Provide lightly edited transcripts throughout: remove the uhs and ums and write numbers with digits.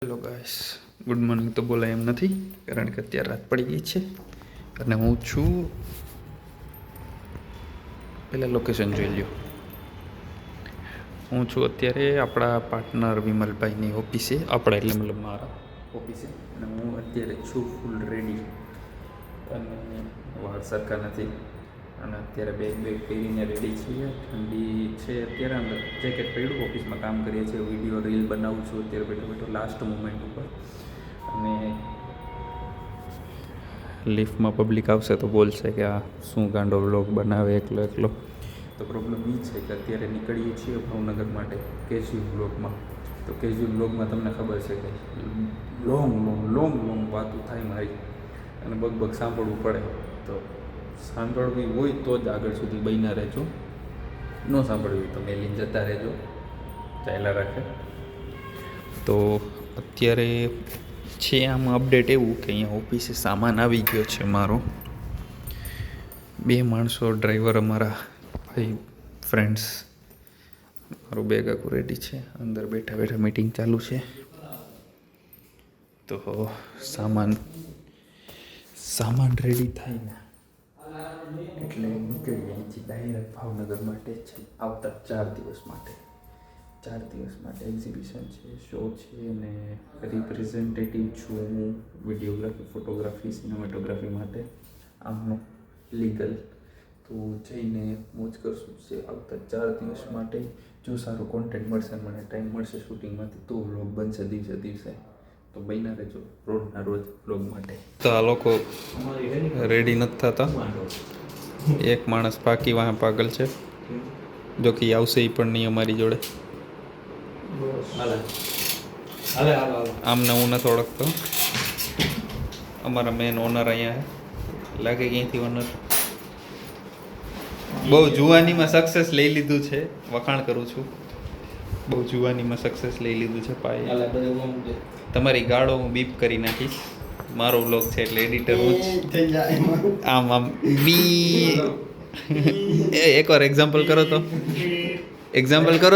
Hello guys, good morning તો બોલાય એમ નથી, કારણ કે અત્યારે રાત પડી ગઈ છે અને હું છું. પહેલાં લોકેશન જોઈ લ્યો. હું છું અત્યારે આપણા પાર્ટનર વિમલભાઈની ઓફિસે, આપણા એટલે મતલબ મારા ઓફિસે, અને હું અત્યારે છું ફૂલ રેડી અને વાળ સરખા નથી અને અત્યારે બેગ પહેરીને રેડી છીએ. ઠંડી છે અત્યારે, અંદર જેકેટ પહેર્યું, ઓફિસમાં કામ કરીએ છીએ, વિડીયો રીલ બનાવું છું અત્યારે બેઠો લાસ્ટ મોમેન્ટ ઉપર. અને લિફ્ટમાં પબ્લિક આવશે તો બોલશે કે આ શું ગાંડો વ્લોગ બનાવે એકલો. તો પ્રોબ્લેમ એ છે કે અત્યારે નીકળીએ છીએ ભાવનગર માટે કેજ્યુઅલ વ્લોગમાં. તો કેજ્યુઅલ વ્લોગમાં તમને ખબર છે કે લોંગ વાતું થાય મારી, અને બગ સાંભળવું પડે. તો સાંભળવી હોય તો જ આગળ સુધી બન્યા રહેજો, ન સાંભળવી તો મેલીને જતા રહેજો, ચાલ્યા રાખે. તો અત્યારે છે આમાં અપડેટ એવું કે અહીંયા ઓફિસે સામાન આવી ગયો છે મારો. 2 માણસો ડ્રાઈવર અમારા ભાઈ ફ્રેન્ડ્સ, મારું બેગ આખું રેડી છે, અંદર બેઠા મીટિંગ ચાલુ છે. તો સામાન રેડી થાય ને એટલે નીકળીએ અહીંથી ડાયરેક્ટ ભાવનગર માટે છે, આવતા 4 દિવસ માટે. 4 દિવસ માટે એક્ઝિબિશન છે, શો છે, અને રિપ્રેઝેન્ટેટિવ છું હું વિડીયોગ્રાફી, ફોટોગ્રાફી, સિનેમેટોગ્રાફી માટે આમનું લીગલ. તો જઈને મોજ કરશું છે આવતા 4 દિવસ માટે. જો સારું કોન્ટેન્ટ મળશે, મને ટાઈમ મળશે શૂટિંગમાંથી, તો વ્લોગ બનશે દિવસે. તો બન્યા રહેજો રોજના રોજ વ્લોગ માટે. તો આ લોકો રેડી નથી થતા, એક માણસ બાકી વાહ પાગલ છે, જો કે આવશે એ પણ નહીં અમારી જોડે. આમને હું નથી ઓળખતો, અમારા મેન ઓનર અહીંયા લાગે ક્યાંથી ઓનર. બહુ જુવાનીમાં સક્સેસ લઈ લીધું છે, વખાણ કરું છું, બહુ જુવાનીમાં સક્સેસ લઈ લીધું છે પાય. તમારી ગાળો હું બીપ કરી નાખીશ, મારો વ્લોગ છે એટલે એડિટર હું જ. આમ બી એકવાર એક્ઝામ્પલ કરો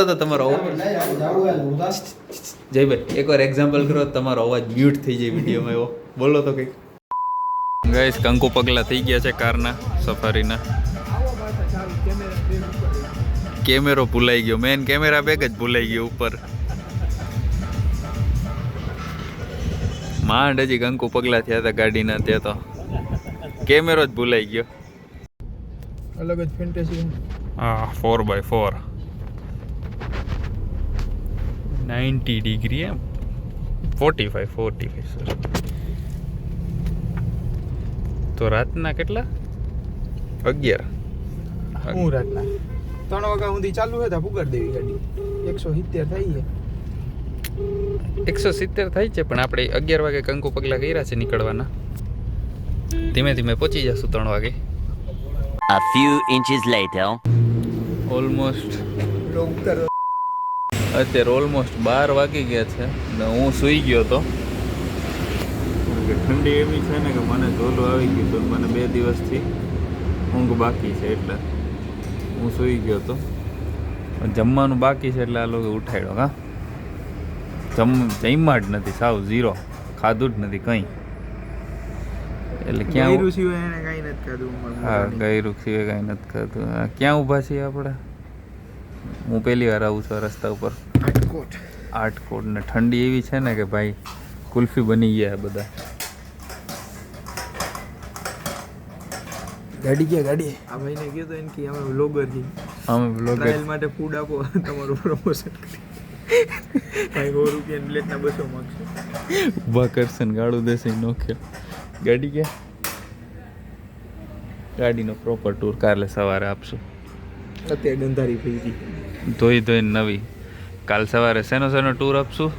તો તમારો જયભાઈ એકવાર એક્ઝામ્પલ કરો તો તમારો અવાજ મ્યુટ થઈ જાય વિડીયોમાં, એવો બોલો તો કંઈક. ગાઈસ, કંકુ પગલા થઈ ગયા છે કારના સફારીના. કેમેરો ભૂલાઈ ગયો, મેન કેમેરા બેગ જ ભૂલાઈ ગયો ઉપર. માંડ હજી કંકુ પગલા થયા હતા ગાડીના, ત્યાં તો કેમેરો જ ભૂલાઈ ગયો. અલગ જ ફેન્ટેસી. હા, 4x4 90 ડિગ્રી, એમ 45 સર. તો રાતના કેટલા 11 હું રાતના 3 વાગ્યા સુધી ચાલુ હતા, પુગાડ દેવી ગાડી. 170 થઈ છે. 170 થાય છે, પણ આપણે 11 વાગે કંકુ પગલા કર્યા છે નીકળવાના. ધીમે પહોંચી જશું 3 વાગે. A few inches later. Almost અત્યારે ઓલમોસ્ટ 12 વાગી ગયા છે ને હું સૂઈ ગયો હતો. ઠંડી એવી છે ને કે મને ઝોલું આવી ગયું હતું, મને 2 દિવસથી ઊંઘ બાકી છે એટલે હું સૂઈ ગયો હતો. જમવાનું બાકી છે એટલે આ લોકો ઉઠાડ્યો. હા, જમ્યા જ નથી, સાવ ઝીરો, ખાધું જ નથી કંઈ. એટલે ક્યાં ગયરું સિવાય એને કાંઈ નથી ખાધું. હા, ગયરું સિવાય કાંઈ નથી ખાધું. ક્યાં ઊભા છીએ આપણે? હું પહેલી વાર આવું છું રસ્તા ઉપર, આટકોટ. ને ઠંડી એવી છે ને કે ભાઈ કુલ્ફી બની ગયા બધા. ગાડી આ ભાઈને કહ્યું તો એને કે અમે વ્લોગર છીએ, અમે વ્લોગર ટ્રાયલ માટે ફૂડ આપો, તમારું પ્રમોશન કરી ભાઈ 100 રૂપિયા પ્લેટના 200 માગશે. ઊભા કરશે ને ગાળું દેશે નોખ્યો. ગાડી ક્યાં? ગાડીનો પ્રોપર ટૂર કાલે સવારે આપશું. અત્યારે ગંધારી ફરી ધોઈને નવી. કાલ સવારે શેનો ટૂર આપશું?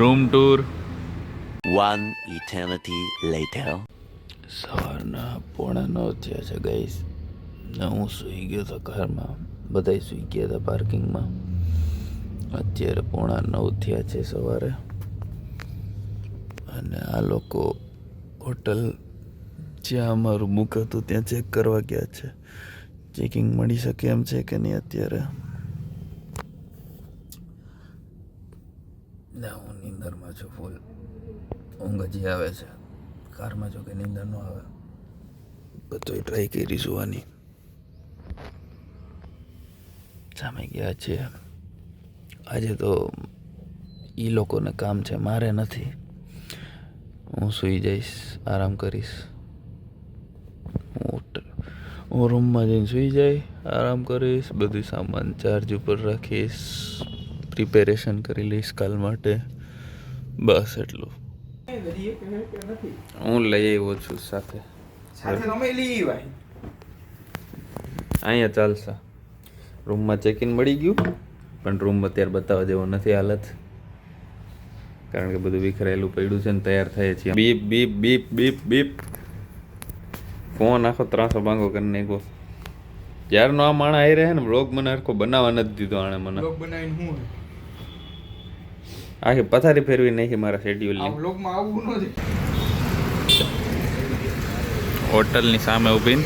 Room tour. 1 eternity later. સવારના 8:45 થયા છે ગાઈસ, ને હું સૂઈ ગયો હતો ઘરમાં, બધાય સૂઈ ગયા હતા પાર્કિંગમાં. અત્યારે 8:45 થયા છે સવારે, અને આ લોકો હોટલ જ્યાં અમારું બુક હતું ત્યાં ચેક કરવા ગયા છે. ચેકિંગ મળી શકે એમ છે કે નહીં અત્યારે. હું નીંદરમાં છું ફૂલ. ઊંઘ હજી આવે છે કારમાં, જો કે નીંદર ન આવે. બધું ટ્રાય કરી જોવાની. સામે ગયા છે આજે તો. એ લોકોને કામ છે, મારે નથી. હું સૂઈ જઈશ, આરામ કરીશ. હું રૂમમાં જઈને સૂઈ જાય, આરામ કરીશ. બધું સામાન ચાર્જ ઉપર રાખીશ, પ્રિપેરેશન કરી લઈશ કાલ માટે. બસ એટલું. હું લઈ આવ્યો છું સાથે. અહીંયા ચાલશે. રૂમમાં ચેક ઇન મળી ગયું, પણ રૂમ અત્યારે બતાવવા જેવો નથી હાલત, કારણ કે બધું વિખરાયેલું પડ્યું છે ને તૈયાર થઈએ છીએ. Beep beep beep beep beep. Phone આખો ત્રાસો ભાંગો કરી નાખ્યો. જ્યારનો આ માણા આવી રહે ને બ્લોગ મને આખો બનાવવા નથી દીધો. આણે મને આખી પથારી ફેરવી નાખી મારા શેડ્યુલની. હોટલની સામે ઊભીને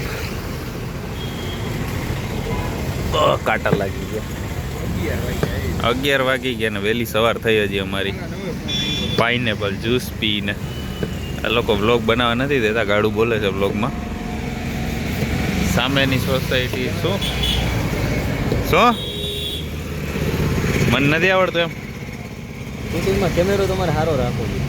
કાંટા લાગી ગયા. 11 વાગી ગયા ને વહેલી સવાર થઈ હજી અમારી. પાઇનેપલ જ્યુસ પીને. આ લોકો વ્લોગ બનાવવા નથી દેતા, ગાડું બોલે છે વ્લોગમાં. સામેની સોસાયટી. શું મને નથી આવડતું એમ. શૂટિંગમાં કેમેરો તમારે સારો રાખવો જોઈએ.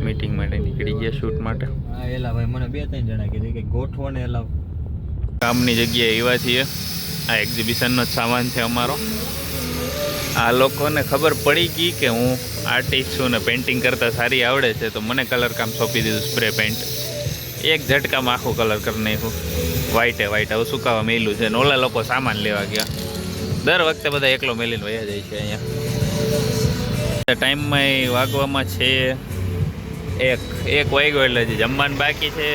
મીટિંગ માટે નીકળી ગયા શૂટ માટે. હા એલા ભાઈ મને 2-3 જણા કીધું કે ગોઠવો ને એલા. કામની જગ્યાએ એવા છીએ. આ એક્ઝિબિશનનો જ સામાન છે અમારો. આ લોકોને ખબર પડી ગઈ કે હું આર્ટિસ્ટ છું ને પેઇન્ટિંગ કરતાં સારી આવડે છે, તો મને કલર કામ સોંપી દીધું. સ્પ્રે પેઇન્ટ એક ઝટકામાં આખું કલર કરી નાખ્યું. વ્હાઈટે વ્હાઈટ હવે સુકાવા મેલું છે ને ઓલા લોકો સામાન લેવા ગયા. દર વખતે બધા એકલો મેલીને વયા જાય છે અહીંયા. ટાઈમમાં વાગવામાં છે 1 વાગ્યો એટલે હજી જમવાનું બાકી છે.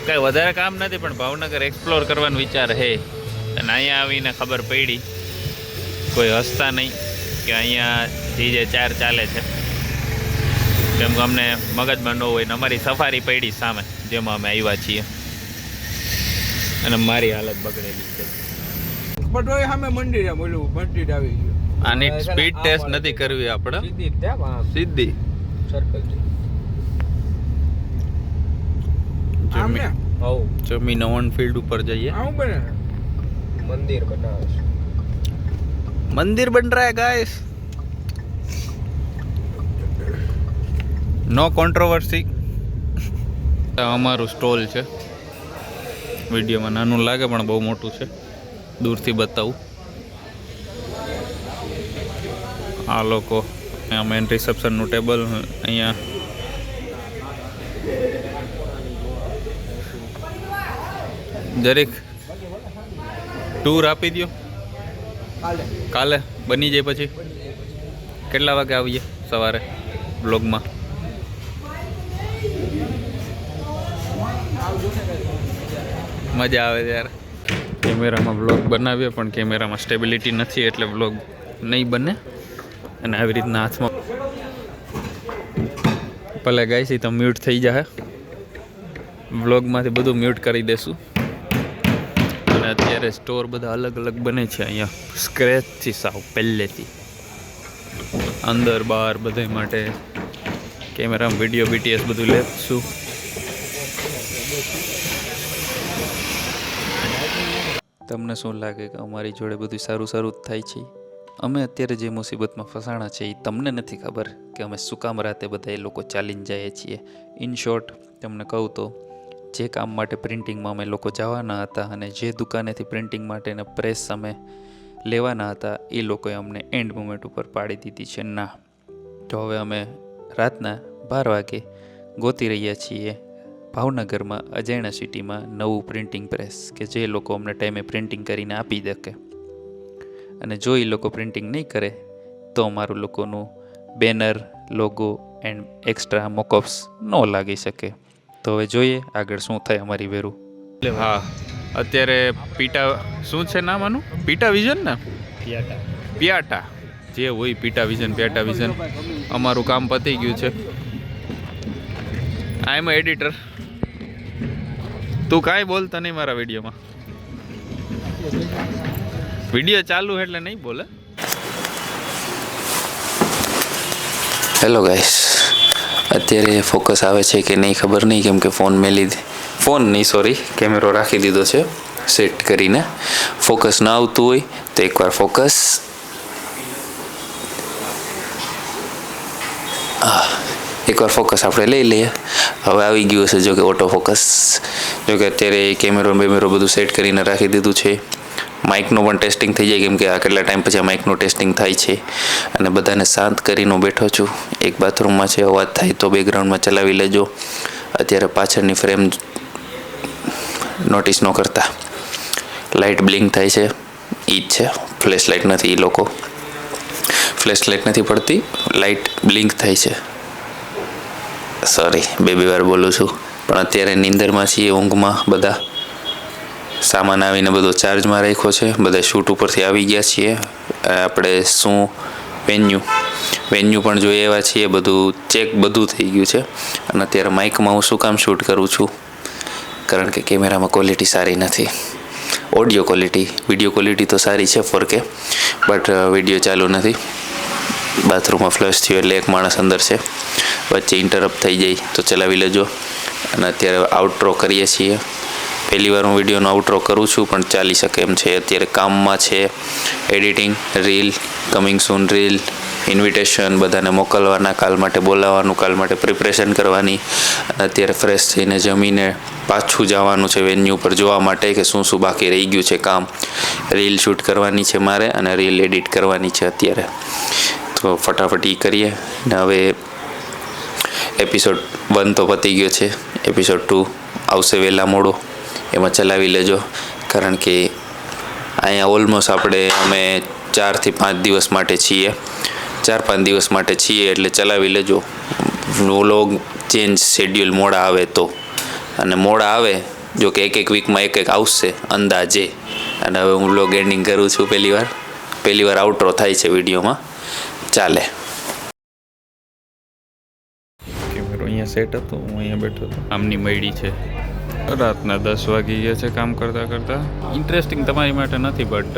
કંઈ વધારે કામ નથી, પણ ભાવનગર એક્સપ્લોર કરવાનો વિચાર છે. અને અહીંયા આવીને ખબર પડી, કોઈ હસતા નહીં કે અહીંયા જે 4 ચાલે છે. કેમ કે અમને મગજમાં ન હોય ને અમારી સફારી પડી સામે જેમાં અમે આવ્યા છીએ, અને મારી હાલત બગડેલી છે. પટોય સામે મંદિર બોલું મંદિર આવી ગયું. આની સ્પીડ ટેસ્ટ નથી કરવી આપણે, સીધી સર્કલ જમીન ઓન ફિલ્ડ ઉપર જઈએ. મંદિર બનાવે છે. મંદિર બન રહા હે ગાઈસ. નો કોન્ટ્રોવર્સી. અમારું સ્ટોલ છે. વિડીયોમાં નાનું લાગે પણ બહુ મોટું છે. દૂરથી બતાવું. આ લોકો અહીંયા મેન રિસેપ્શનનું ટેબલ. અહીંયા જરીક ટૂર આપી દો. કાલે બની જાય પછી કેટલા વાગે આવીએ સવારે બ્લોગમાં? મજા આવે ત્યારે. કેમેરામાં બ્લોગ બનાવીએ પણ કેમેરામાં સ્ટેબિલિટી નથી એટલે બ્લોગ નહીં બને. અને આવી રીતના હાથમાં ભલે ગાઈસ તો મ્યુટ થઈ જાય. બ્લોગમાંથી બધું મ્યુટ કરી દેશું. અને અત્યારે સ્ટોર બધા અલગ અલગ બને છે અહીંયા, સ્ક્રેચથી સાવ પહેલેથી અંદર બહાર બધા માટે. કેમેરામાં વિડીયો બીટીએસ બધું લેશું. તમને શું લાગે કે અમારી જોડે બધું સારું સારું જ થાય છે? અમે અત્યારે જે મુસીબતમાં ફસાણા છે એ તમને નથી ખબર કે અમે શું કામ રાતે બધા એ લોકો ચાલીને જઈએ છીએ. ઇન શોર્ટ તમને કહું તો જે કામ માટે પ્રિન્ટિંગમાં અમે લોકો જવાના હતા અને જે દુકાનેથી પ્રિન્ટિંગ માટેના પ્રેસ અમે લેવાના હતા એ લોકોએ અમને એન્ડ મોમેન્ટ ઉપર પાડી દીધી છે ના. તો હવે અમે રાતના 12 વાગે ગોતી રહ્યા છીએ ભાવનગરમાં અજાણ્યા સિટીમાં નવું પ્રિન્ટિંગ પ્રેસ કે જે લોકો અમને ટાઈમે પ્રિન્ટિંગ કરીને આપી શકે. અને જો એ લોકો પ્રિન્ટિંગ નહીં કરે તો અમારું લોકોનું બેનર, લોગો એન્ડ એક્સ્ટ્રા મોકઅપ્સ ન લાગી શકે. તો હવે જોઈએ આગળ શું થાય અમારી વેરું. હા અત્યારે પીટા શું છે નામ આનું? પીટા વિઝન ને પિયાટા જે હોય પીટા વિઝન પિયાટા વિઝન. અમારું કામ પતી ગયું છે. આઈ એમ એડિટર. તું કાંઈ બોલતા નહીં મારા વિડીયોમાં. વિડીયો ચાલુ એટલે નહીં બોલે. હેલો ગાઈસ, અત્યારે ફોકસ આવે છે કે નહીં ખબર નહીં, કેમ કે કેમેરો રાખી દીધો છે સેટ કરીને. ફોકસ ના આવતું હોય તો એકવાર ફોકસ આપણે લઈ લઈએ. હવે આવી ગયું હશે જો કે ઓટો ફોકસ. જો કે અત્યારે કેમેરો બધું સેટ કરીને રાખી દીધું છે. માઇકનું પણ ટેસ્ટિંગ થઈ જાય, કેમ કે આ કેટલા ટાઈમ પછી આ માઇકનું ટેસ્ટિંગ થાય છે. અને બધાને શાંત કરીને બેઠો છું. એક બાથરૂમમાં છે, અવાજ થાય તો બેકગ્રાઉન્ડમાં ચલાવી લેજો. અત્યારે પાછળની ફ્રેમ નોટિસ ન કરતા. લાઇટ બ્લિંક થાય છે, ઈ જ છે. ફ્લેશ લાઇટ નથી, એ લોકો ફ્લેશ લાઇટ નથી પડતી, લાઇટ બ્લિંક થાય છે. સોરી, બે વાર બોલું છું, પણ અત્યારે નીંદરમાં છીએ, ઊંઘમાં. બધા સામાન આવીને બધો ચાર્જમાં રાખ્યો છે. બધા શૂટ ઉપરથી આવી ગયા છીએ. આપણે શું વેન્યુ પણ જોઈએ એવા છીએ. બધું ચેક બધું થઈ ગયું છે. અને અત્યારે માઇકમાં હું શું કામ શૂટ કરું છું, કારણ કે કેમેરામાં ક્વોલિટી સારી નથી. ઓડિયો ક્વોલિટી, વિડીયો ક્વોલિટી તો સારી છે 4K, બટ વિડીયો ચાલુ નથી. બાથરૂમમાં ફ્લશ થયું એટલે એક માણસ અંદર છે, વચ્ચે ઇન્ટરપ્ટ થઈ જાય તો ચલાવી લેજો. અને અત્યારે આઉટરો કરીએ છીએ. પહેલી વાર હું વિડીયોનો આઉટરો કરું છું, પણ ચાલી શકે એમ છે. અત્યારે કામમાં છે એડિટિંગ, રીલ, કમિંગ સૂન રીલ, ઇન્વિટેશન બધાને મોકલવાના, કાલ માટે બોલાવવાનું, કાલ માટે પ્રિપરેશન કરવાની. અને અત્યારે ફ્રેશ થઈને જમીને પાછું જવાનું છે વેન્યુ પર જોવા માટે કે શું બાકી રહી ગયું છે કામ. રીલ શૂટ કરવાની છે મારે અને રીલ એડિટ કરવાની છે અત્યારે. તો ફટાફટ ઈ કરીએ. ને હવે એપિસોડ 1 તો પતી ગયો છે, એપિસોડ 2 આવશે વહેલા મોડો, એમાં ચલાવી લેજો. કારણ કે અહીંયા ઓલમોસ્ટ અમે 4 થી 5 દિવસ માટે છીએ. 4-5 દિવસ માટે છીએ એટલે ચલાવી લેજો. વ્લોગ ચેન્જ શેડ્યુલ મોડા આવે તો, અને મોડા આવે જો કે એક વીકમાં એક આવશે અંદાજે. અને હવે હું વ્લોગ એન્ડિંગ કરું છું. પહેલી વાર આઉટરો થાય છે વિડીયોમાં. ચાલે. કેમેરો અહીંયા સેટ હતો, હું અહીંયા બેઠો હતો. આમની મળી છે. રાતના 10 વાગી ગયા છે કામ કરતાં. ઇન્ટરેસ્ટિંગ તમારી માટે નથી, બટ